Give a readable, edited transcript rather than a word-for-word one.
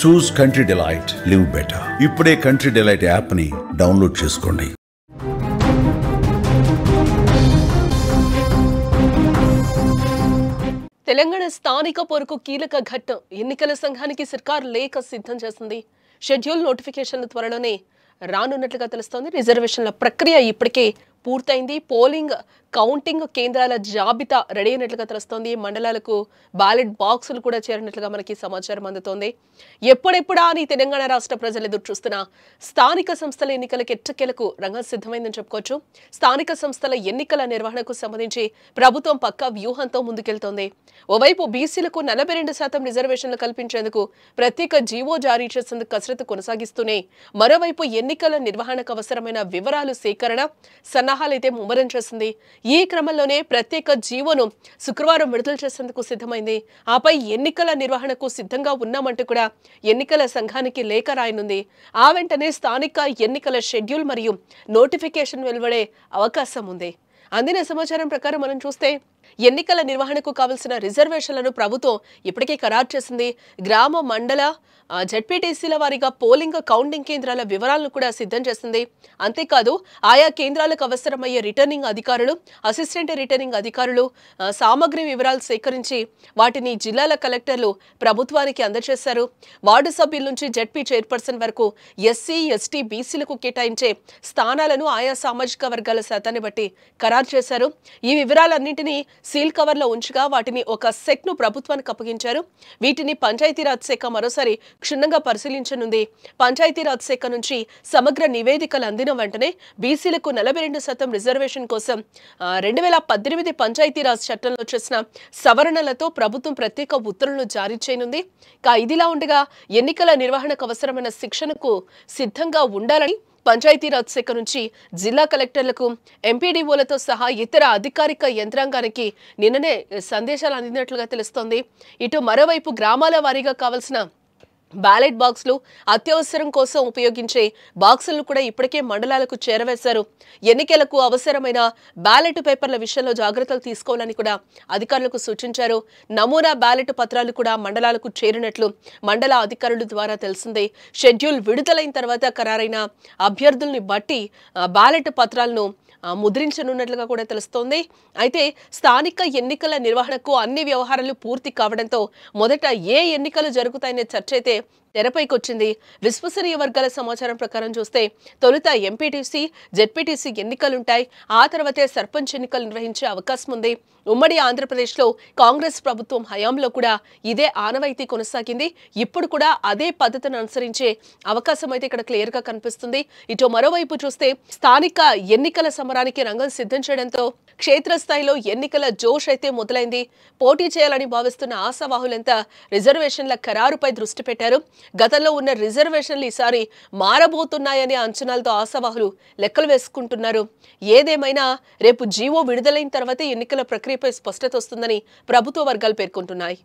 చూస్ country delight, live better. ఇప్పుడే country delight app ని download చేసుకోండి. తెలంగాణ స్థానిక పోరుకు కీలక ఘట్టం. ఎన్నికల సంఘానికి సర్కార్ లేఖ సిద్ధం చేసింది. షెడ్యూల్ నోటిఫికేషన్లు త్వరలోనే రానున్నట్లుగా తెలుస్తోంది. రిజర్వేషన్ల ప్రక్రియ ఇప్పటికే పూర్తయింది. పోలింగ్ కౌంటింగ్ కేంద్రాల జాబితా రెడీ అయినట్లుగా తెలుస్తోంది. మండలాలకు బ్యాలెట్ బాక్సులు కూడా చేరినట్లుగా మనకి సమాచారం అందుతోంది. ఎప్పుడెప్పుడా అని తెలంగాణ రాష్ట్ర ప్రజలు ఎదురు చూస్తున్న స్థానిక సంస్థల ఎన్నికలకు ఎట్టకేలకు రంగం సిద్ధమైందని చెప్పుకోవచ్చు. స్థానిక సంస్థల ఎన్నికల నిర్వహణకు సంబంధించి ప్రభుత్వం పక్కా వ్యూహంతో ముందుకెళ్తోంది. ఓవైపు బీసీలకు 42% రిజర్వేషన్లు కల్పించేందుకు ప్రత్యేక జీవో జారీ చేసేందుకు కసరత్తు కొనసాగిస్తూనే మరోవైపు ఎన్నికల నిర్వహణకు అవసరమైన వివరాలు సేకరణ సన్నాహాలైతే ముమ్మరం చేసింది. ఈ క్రమంలోనే ప్రత్యేక జీవోను శుక్రవారం విడుదల చేసేందుకు సిద్ధమైంది. ఆపై ఎన్నికల నిర్వహణకు సిద్ధంగా ఉన్నామంటూ కూడా ఎన్నికల సంఘానికి లేఖ రాయనుంది. ఆ వెంటనే స్థానిక ఎన్నికల షెడ్యూల్ మరియు నోటిఫికేషన్ వెలువడే అవకాశం ఉంది. అందిన సమాచారం ప్రకారం మనం చూస్తే ఎన్నికల నిర్వహణకు కావలసిన రిజర్వేషన్లను ప్రభుత్వం ఇప్పటికే ఖరారు చేసింది. గ్రామ మండల జెడ్పీటీసీల వారీగా పోలింగ్ కౌంటింగ్ కేంద్రాల వివరాలను కూడా సిద్ధం చేసింది. అంతేకాదు ఆయా కేంద్రాలకు అవసరమయ్యే రిటర్నింగ్ అధికారులు, అసిస్టెంట్ రిటర్నింగ్ అధికారులు సామగ్రి వివరాలు సేకరించి వాటిని జిల్లాల కలెక్టర్లు ప్రభుత్వానికి అందజేశారు. వార్డు సభ్యుల నుంచి జెడ్పీ చైర్పర్సన్ వరకు ఎస్సీ, ఎస్టీ, బీసీలకు కేటాయించే స్థానాలను ఆయా సామాజిక వర్గాల శాతాన్ని బట్టి ఖరారు చేశారు. ఈ వివరాలన్నింటినీ సీల్ కవర్లో ఉంచగా వాటిని ఒక సెట్ను ప్రభుత్వానికి అప్పగించారు. వీటిని పంచాయతీరాజ్ శాఖ మరోసారి క్షుణ్ణంగా పరిశీలించనుంది. పంచాయతీరాజ్ శాఖ నుంచి సమగ్ర నివేదికలు అందిన వెంటనే బీసీలకు 42% రిజర్వేషన్ కోసం 2018 పంచాయతీరాజ్ చట్టంలో చేసిన సవరణలతో ప్రభుత్వం ప్రత్యేక ఉత్తర్వులు జారీ చేయనుంది. ఇదిలా ఉండగా ఎన్నికల నిర్వహణకు అవసరమైన శిక్షణకు సిద్ధంగా ఉండాలని పంచాయతీరాజ్ శాఖ నుంచి జిల్లా కలెక్టర్లకు, ఎంపీడీఓలతో సహా ఇతర అధికారిక యంత్రాంగానికి నిన్ననే సందేశాలు అందినట్లుగా తెలుస్తోంది. ఇటు మరోవైపు గ్రామాల వారీగా కావాల్సిన బ్యాలెట్ బాక్సులు, అత్యవసరం కోసం ఉపయోగించే బాక్సులను కూడా ఇప్పటికే మండలాలకు చేరవేశారు. ఎన్నికలకు అవసరమైన బ్యాలెట్ పేపర్ల విషయంలో జాగ్రత్తలు తీసుకోవాలని కూడా అధికారులకు సూచించారు. నమూనా బ్యాలెట్ పత్రాలు కూడా మండలాలకు చేరినట్లు మండల అధికారుల ద్వారా తెలిసిందే. షెడ్యూల్ విడుదలైన తర్వాత ఖరారైన అభ్యర్థుల్ని బట్టి బ్యాలెట్ పత్రాలను ముద్రించనున్నట్లుగా కూడా తెలుస్తోంది. అయితే స్థానిక ఎన్నికల నిర్వహణకు అన్ని వ్యవహారాలు పూర్తి కావడంతో మొదట ఏ ఎన్నికలు జరుగుతాయనే చర్చ అయితే తెరపైకొచ్చింది. విశ్వసనీయ వర్గాల సమాచారం ప్రకారం చూస్తే తొలుత ఎంపీటీసీ, జెడ్పీటీసీ ఎన్నికలుంటాయి. ఆ తర్వాతే సర్పంచ్ ఎన్నికలు నిర్వహించే అవకాశం ఉంది. ఉమ్మడి ఆంధ్రప్రదేశ్లో కాంగ్రెస్ ప్రభుత్వం హయాంలో కూడా ఇదే ఆనవాయితీ కొనసాగింది. ఇప్పుడు కూడా అదే పద్ధతిని అనుసరించే అవకాశం అయితే ఇక్కడ క్లియర్గా కనిపిస్తుంది. ఇటు మరోవైపు చూస్తే స్థానిక ఎన్నికల సమరానికి రంగం సిద్ధం చేయడంతో క్షేత్రస్థాయిలో ఎన్నికల జోష్ అయితే మొదలైంది. పోటీ చేయాలని భావిస్తున్న ఆశావాహులంతా రిజర్వేషన్ల ఖరారుపై దృష్టి పెట్టారు. గతంలో ఉన్న రిజర్వేషన్లు ఈసారి మారబోతున్నాయనే అంచనాలతో ఆశావాహులు లెక్కలు వేసుకుంటున్నారు. ఏదేమైనా రేపు జీవో విడుదలైన తర్వాత ఎన్నికల ప్రక్రియపై స్పష్టత వస్తుందని ప్రభుత్వ వర్గాలు పేర్కొంటున్నాయి.